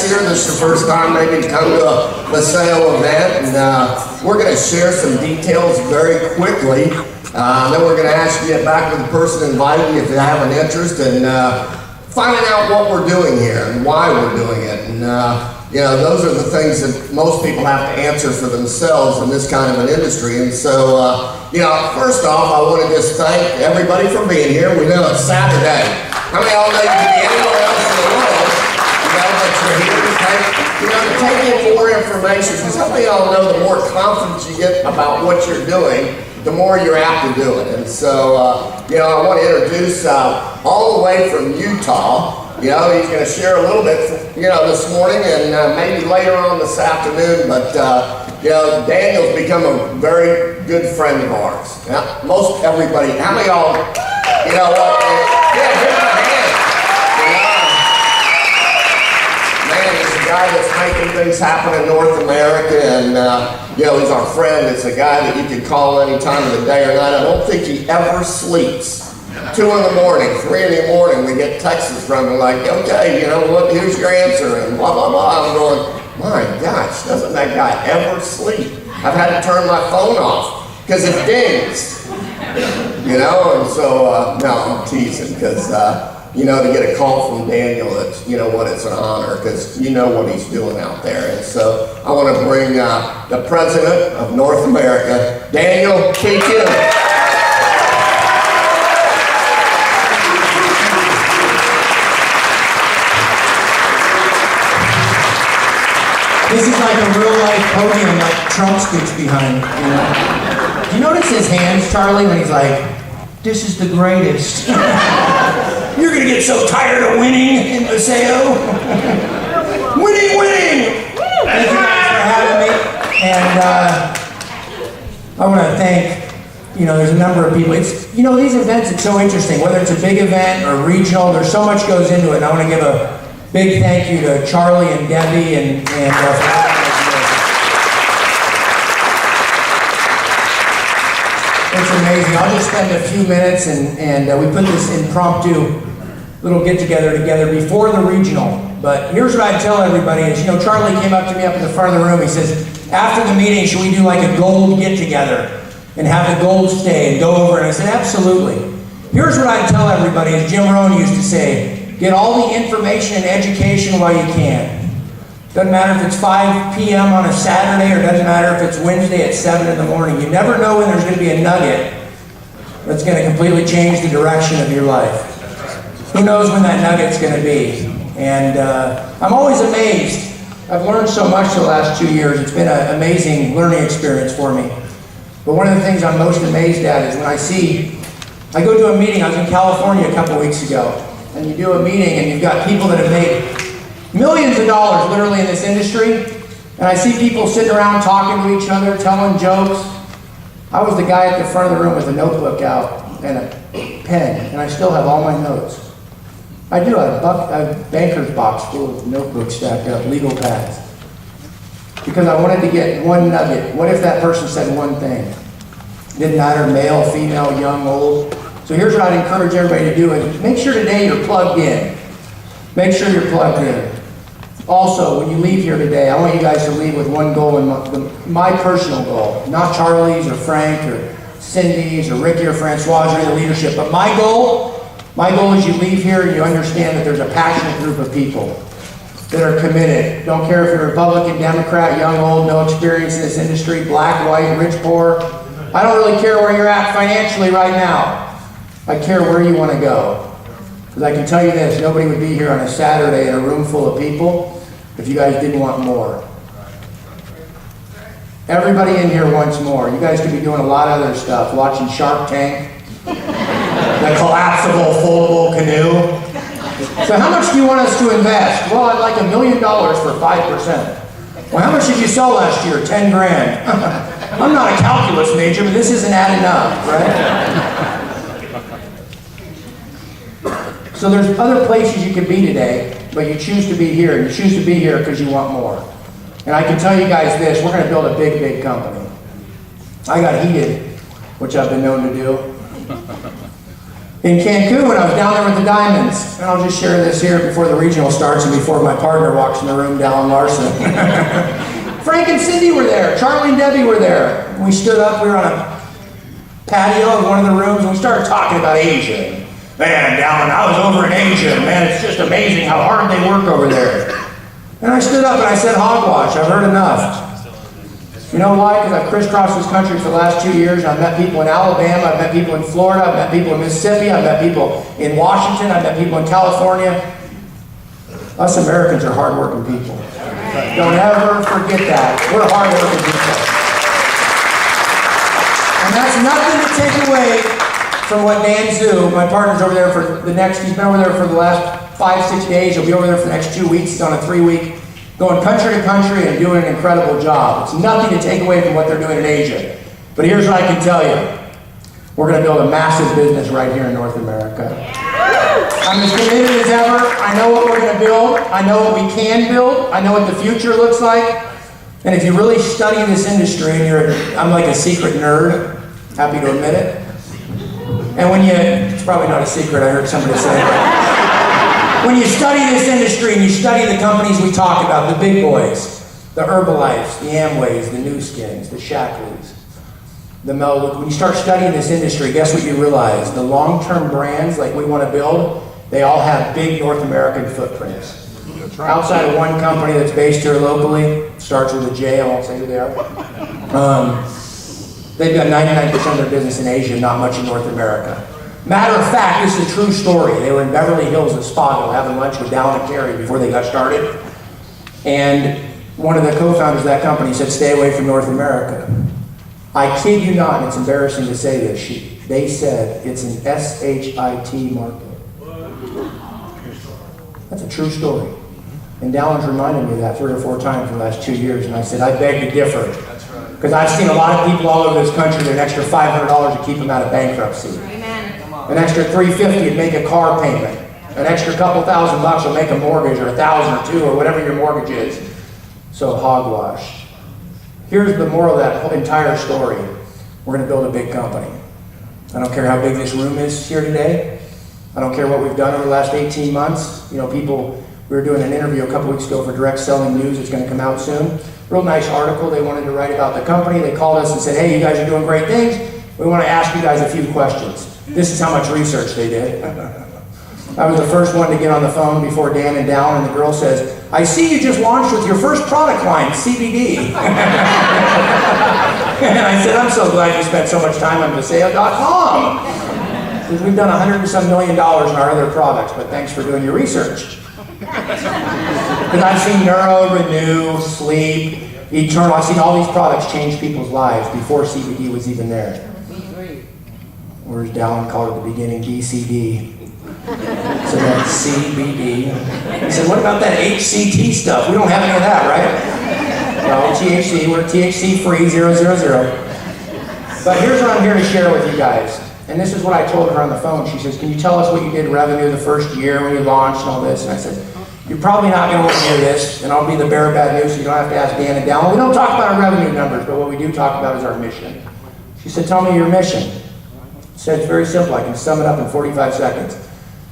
guests here, this is the first time maybe to come to a Paseo event, and we're going to share some details very quickly. Then we're going to ask you to get back to the person inviting you if you have an interest in finding out what we're doing here and why we're doing it. And you know, those are the things that most people have to answer for themselves in this kind of an industry. And so, you know, first off, I want to just thank everybody for being here. We know it's Saturday. How many of y'all know you can be anywhere else in the world? You know, but you're here to take in more information. Because how many of y'all know the more confidence you get about what you're doing, the more you're apt to do it. And so, you know, I want to introduce all the way from Utah. You know, he's going to share a little bit, you know, this morning and maybe later on this afternoon. But, you know, Daniel's become a very good friend of ours. Now, most everybody, how many of y'all, you know what? Yeah, give him a hand. Man, he's a guy that's making things happen in North America. And, you know, he's our friend. It's a guy that you can call any time of the day or night. I don't think he ever sleeps. 2 in the morning, 3 in the morning, we get texts from him like, okay, you know what, here's your answer, and blah, blah, blah. I'm going, my gosh, doesn't that guy ever sleep? I've had to turn my phone off because it dings, you know, and so, no, I'm teasing because, you know, to get a call from Daniel, it's, you know what, it's an honor because you know what he's doing out there. And so I want to bring the president of North America, Daniel Picou. This is like a real-life podium like Trump speaks behind, you know? Do you notice his hands, Charlie, when he's like, this is the greatest. You're going to get so tired of winning in Paseo. Winning, winning! Thank you guys for having me. And I want to thank, you know, there's a number of people. It's, you know, these events, it's so interesting. Whether it's a big event or regional, there's so much goes into it. And I want to give a big thank you to Charlie and Debbie and it's amazing. I'll just spend a few minutes and we put this impromptu little get-together before the regional. But here's what I tell everybody is, you know, Charlie came up to me up in the front of the room. He says, after the meeting, should we do like a gold get-together and have the gold stay and go over? And I said, absolutely. Here's what I tell everybody, as Jim Rohn used to say, get all the information and education while you can. Doesn't matter if it's 5 p.m. on a Saturday or doesn't matter if it's Wednesday at 7 in the morning. You never know when there's going to be a nugget that's going to completely change the direction of your life. Who knows when that nugget's going to be? And I'm always amazed. I've learned so much the last 2 years. It's been an amazing learning experience for me. But one of the things I'm most amazed at is when I go to a meeting. I was in California a couple weeks ago. And you do a meeting and you've got people that have made millions of dollars literally in this industry. And I see people sitting around talking to each other, telling jokes. I was the guy at the front of the room with a notebook out and a pen, and I still have all my notes. I do have a banker's box full of notebooks stacked up, legal pads. Because I wanted to get one nugget. What if that person said one thing? Didn't matter, male, female, young, old. So here's what I'd encourage everybody to do is make sure today you're plugged in. Make sure you're plugged in. Also, when you leave here today, I want you guys to leave with one goal, and my personal goal, not Charlie's or Frank or Cindy's or Ricky or Francois or the leadership, but my goal is you leave here and you understand that there's a passionate group of people that are committed. Don't care if you're Republican, Democrat, young, old, no experience in this industry, black, white, rich, poor. I don't really care where you're at financially right now. I care where you want to go. Because I can tell you this, nobody would be here on a Saturday in a room full of people if you guys didn't want more. Everybody in here wants more. You guys could be doing a lot of other stuff, watching Shark Tank, the collapsible, foldable canoe. So how much do you want us to invest? Well, I'd like $1 million for 5%. Well, how much did you sell last year? 10 grand. I'm not a calculus major, but this isn't adding up, right? So there's other places you could be today, but you choose to be here. You choose to be here because you want more. And I can tell you guys this, we're going to build a big, big company. I got heated, which I've been known to do. in Cancun, and I was down there with the Diamonds. And I'll just share this here before the regional starts and before my partner walks in the room, Dallin Larson. Frank and Cindy were there. Charlie and Debbie were there. We stood up, we were on a patio in one of the rooms, and we started talking about Asia. Man, Dallin, I was over in Asia, man, it's just amazing how hard they work over there. And I stood up and I said, hogwash, I've heard enough. You know why? Because I've crisscrossed this country for the last 2 years, and I've met people in Alabama, I've met people in Florida, I've met people in Mississippi, I've met people in Washington, I've met people in California. Us Americans are hardworking people. Don't ever forget that. We're hardworking people. And that's nothing to take away from what Dan Zhu, my partner's over there for the next, he's been over there for the last 5-6 days, he'll be over there for the next 2 weeks, he's on a 3-week, going country to country and doing an incredible job. It's nothing to take away from what they're doing in Asia. But here's what I can tell you. We're going to build a massive business right here in North America. I'm as committed as ever. I know what we're going to build. I know what we can build. I know what the future looks like. And if you really study this industry, and I'm like a secret nerd, happy to admit it. And when it's probably not a secret, I heard somebody say it. When you study this industry and you study the companies we talk about, the big boys, the Herbalifes, the Amways, the New Skins, the Shackleys, the Mel, when you start studying this industry, guess what you realize? The long-term brands like we want to build, they all have big North American footprints. Right. Outside of one company that's based here locally, starts with a J, I won't say who they are. They've got 99% of their business in Asia, not much in North America. Matter of fact, this is a true story. They were in Beverly Hills at Spago having lunch with Dallin and Terry before they got started. And one of the co-founders of that company said, stay away from North America. I kid you not, and it's embarrassing to say this, they said it's an SHIT market. That's a true story. And Dallin's reminded me of that 3 or 4 times in the last 2 years, and I said, I beg to differ. Because I've seen a lot of people all over this country with an extra $500 to keep them out of bankruptcy. An extra $350 to make a car payment. An extra couple $1,000 will make a mortgage, or $1,000 or $2,000 or whatever your mortgage is. So hogwash. Here's the moral of that entire story. We're going to build a big company. I don't care how big this room is here today. I don't care what we've done over the last 18 months. You know, we were doing an interview a couple weeks ago for Direct Selling News. It's going to come out soon. Real nice article they wanted to write about the company. They called us and said, hey, you guys are doing great things. We want to ask you guys a few questions. This is how much research they did. I was the first one to get on the phone before Dan and Dallin, and the girl says, I see you just launched with your first product line, CBD. And I said, I'm so glad you spent so much time on Viseo.com. Because we've done $100 and some million in our other products, but thanks for doing your research. Because I've seen Neuro, Renew, Sleep, Eternal, I've seen all these products change people's lives before CBD was even there. Or as Dallin called it at the beginning, DCD. So that's CBD. He said, what about that HCT stuff? We don't have any of that, right? No, THC, we're THC free, 000. But here's what I'm here to share with you guys. And this is what I told her on the phone. She says, can you tell us what you did revenue the first year when you launched and all this? And I said, you're probably not going to want to hear this, and I'll be the bearer of bad news so you don't have to ask Dan and Dallin. We don't talk about our revenue numbers, but what we do talk about is our mission. She said, tell me your mission. I said, it's very simple. I can sum it up in 45 seconds.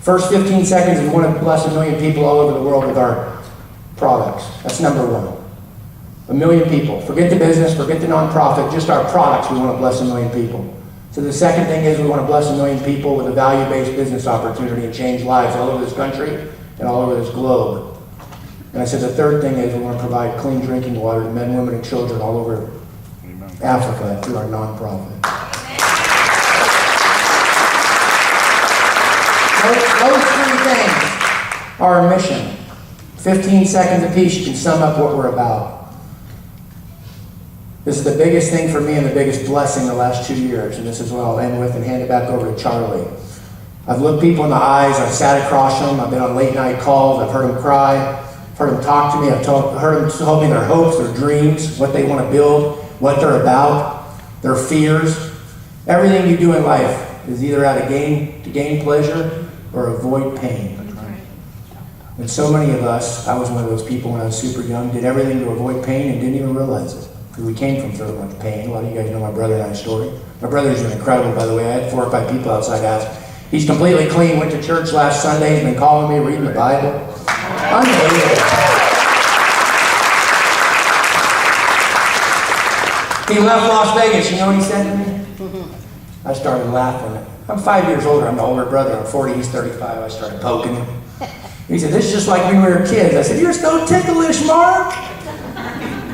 First 15 seconds, we want to bless 1 million people all over the world with our products. That's number 1. 1 million people. Forget the business, forget the nonprofit, just our products, we want to bless 1 million people. So the second thing is we want to bless 1 million people with a value-based business opportunity and change lives all over this country and all over this globe. And I said the third thing is we want to provide clean drinking water to men, women, and children all over Africa through our nonprofit. Those 3 things are our mission. 15 seconds apiece, you can sum up what we're about. This is the biggest thing for me and the biggest blessing the last 2 years, and this is what I'll end with and hand it back over to Charlie. I've looked people in the eyes, I've sat across them, I've been on late night calls, I've heard them cry, I've heard them talk to me, I've heard them tell me their hopes, their dreams, what they want to build, what they're about, their fears. Everything you do in life is either out of to gain pleasure or avoid pain. And so many of us, I was one of those people when I was super young, did everything to avoid pain and didn't even realize it. Because we came from so much pain. A lot of you guys know my brother and I's story. My brother's been incredible, by the way. I had 4 or 5 people outside ask, He's completely clean, went to church last Sunday, he's been calling me, reading the Bible. Unbelievable. He left Las Vegas, you know what he said to me? I started laughing. I'm 5 years older, I'm the older brother, I'm 40, he's 35, I started poking him. He said, this is just like when we were kids. I said, you're so ticklish, Mark.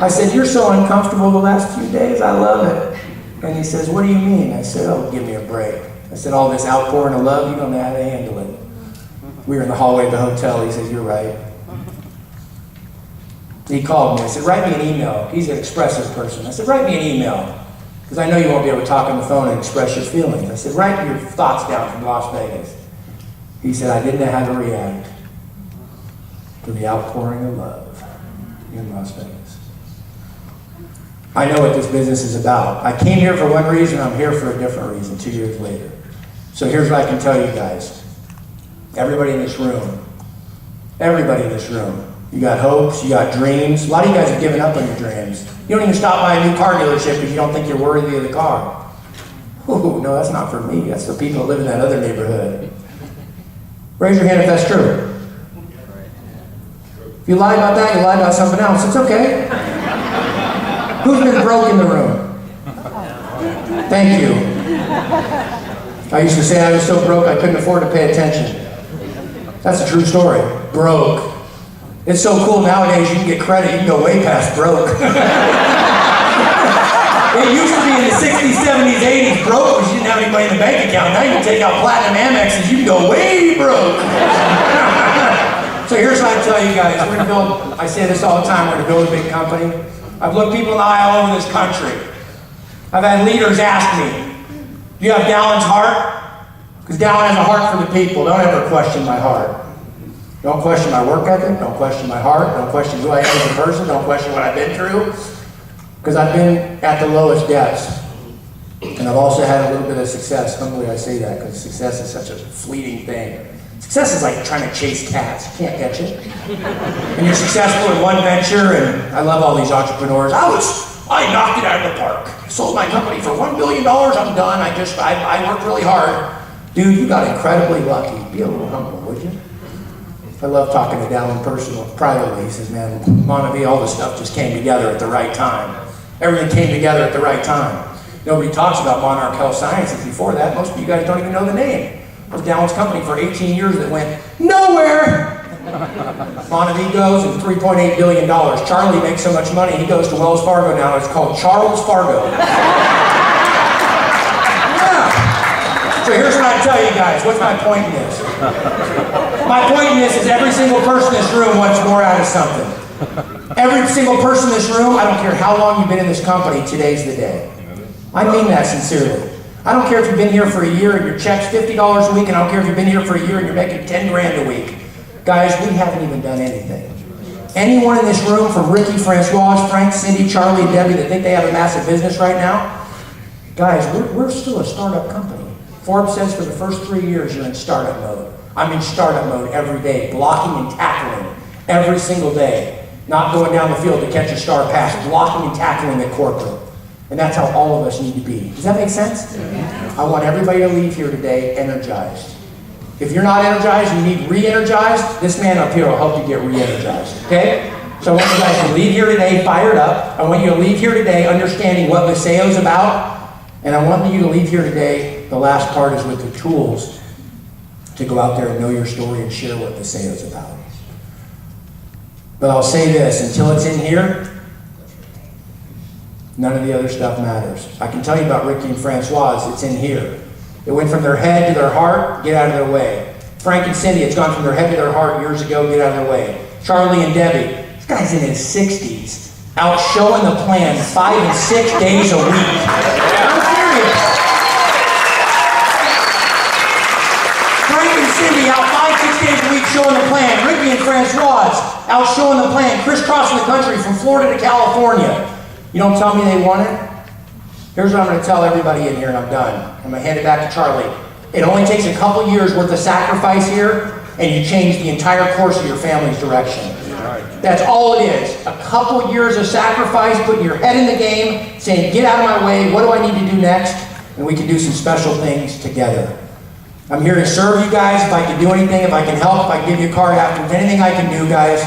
I said, you're so uncomfortable the last few days, I love it. And he says, what do you mean? I said, oh, give me a break. I said, all this outpouring of love, you don't know how to handle it. We were in the hallway of the hotel, he said, you're right. He called me, I said, write me an email. He's an expressive person. I said, write me an email, because I know you won't be able to talk on the phone and express your feelings. I said, write your thoughts down from Las Vegas. He said, I didn't know how to react to the outpouring of love in Las Vegas. I know what this business is about. I came here for one reason, I'm here for a different reason 2 years later. So here's what I can tell you guys. Everybody in this room, you got hopes, you got dreams. A lot of you guys have given up on your dreams. You don't even stop by a new car dealership because you don't think you're worthy of the car. Ooh, no, that's not for me. That's the people that live in that other neighborhood. Raise your hand if that's true. If you lie about that, you lie about something else. It's okay. Who's been broke in the room? Thank you. I used to say I was so broke I couldn't afford to pay attention. That's a true story. Broke. It's so cool nowadays you can get credit, you can go way past broke. It used to be in the 60s, 70s, 80s, broke because you didn't have any money in the bank account. Now you can take out platinum Amexes, you can go way broke. So here's what I tell you guys, we're gonna build, I say this all the time, we're gonna build a big company. I've looked people in the eye all over this country. I've had leaders ask me, do you have Dallon's heart? Because Dallon has a heart for the people. Don't ever question my heart. Don't question my work ethic. Don't question my heart. Don't question who I am as a person. Don't question what I've been through. Because I've been at the lowest depths. And I've also had a little bit of success. Humbly I say that because success is such a fleeting thing. Success is like trying to chase cats. You can't catch it. And you're successful in one venture, and I love all these entrepreneurs. I knocked it out of the park. I sold my company for $1 billion. I'm done. I worked really hard. Dude, you got incredibly lucky. Be a little humble, would you? I love talking to Dallon privately. He says, man, Montevi, all this stuff just came together at the right time. Everything came together at the right time. Nobody talks about Monarch Health Sciences before that. Most of you guys don't even know the name. It was Dallon's company for 18 years that went nowhere. Montevi goes and $3.8 billion. Charlie makes so much money, he goes to Wells Fargo now. It's called Charles Fargo. Yeah. So here's what I tell you guys. What's my point in this? My point in this is every single person in this room wants more out of something. Every single person in this room, I don't care how long you've been in this company, today's the day. I mean that sincerely. I don't care if you've been here for a year and your check's $50 a week, and I don't care if you've been here for a year and you're making 10 grand a week. Guys, we haven't even done anything. Anyone in this room, from Ricky, Francois, Frank, Cindy, Charlie, and Debbie, that think they have a massive business right now, guys, we're still a startup company. Forbes says for the first 3 years you're in startup mode. I'm in startup mode every day, blocking and tackling every single day. Not going down the field to catch a star pass, blocking and tackling at corporate. And that's how all of us need to be. Does that make sense? Yeah. I want everybody to leave here today energized. If you're not energized, you need re-energized, this man up here will help you get re-energized, okay? So I want you guys to leave here today fired up. I want you to leave here today understanding what Maseo is about. And I want you to leave here today, the last part is with the tools to go out there and know your story and share what Maseo is about. But I'll say this, until it's in here, none of the other stuff matters. I can tell you about Ricky and Francois, it's in here. It went from their head to their heart, get out of their way. Frank and Cindy, it's gone from their head to their heart years ago, get out of their way. Charlie and Debbie, this guy's in his 60s, out showing the plan 5 and 6 days a week. I'm serious. Frank and Cindy out 5, 6 days a week showing the plan. Ricky and Francois out showing the plan, crisscrossing the country from Florida to California. You don't tell me they want it? Here's what I'm going to tell everybody in here, and I'm done. I'm going to hand it back to Charlie. It only takes a couple years worth of sacrifice here, and you change the entire course of your family's direction. That's all it is. A couple years of sacrifice, putting your head in the game, saying, get out of my way, what do I need to do next? And we can do some special things together. I'm here to serve you guys. If I can do anything, if I can help, if I can give you a card afterwards, anything I can do, guys.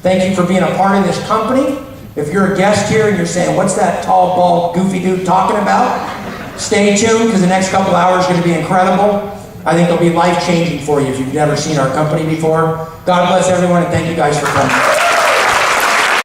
Thank you for being a part of this company. If you're a guest here and you're saying, what's that tall, bald, goofy dude talking about? Stay tuned, because the next couple hours are going to be incredible. I think it'll be life-changing for you if you've never seen our company before. God bless everyone, and thank you guys for coming.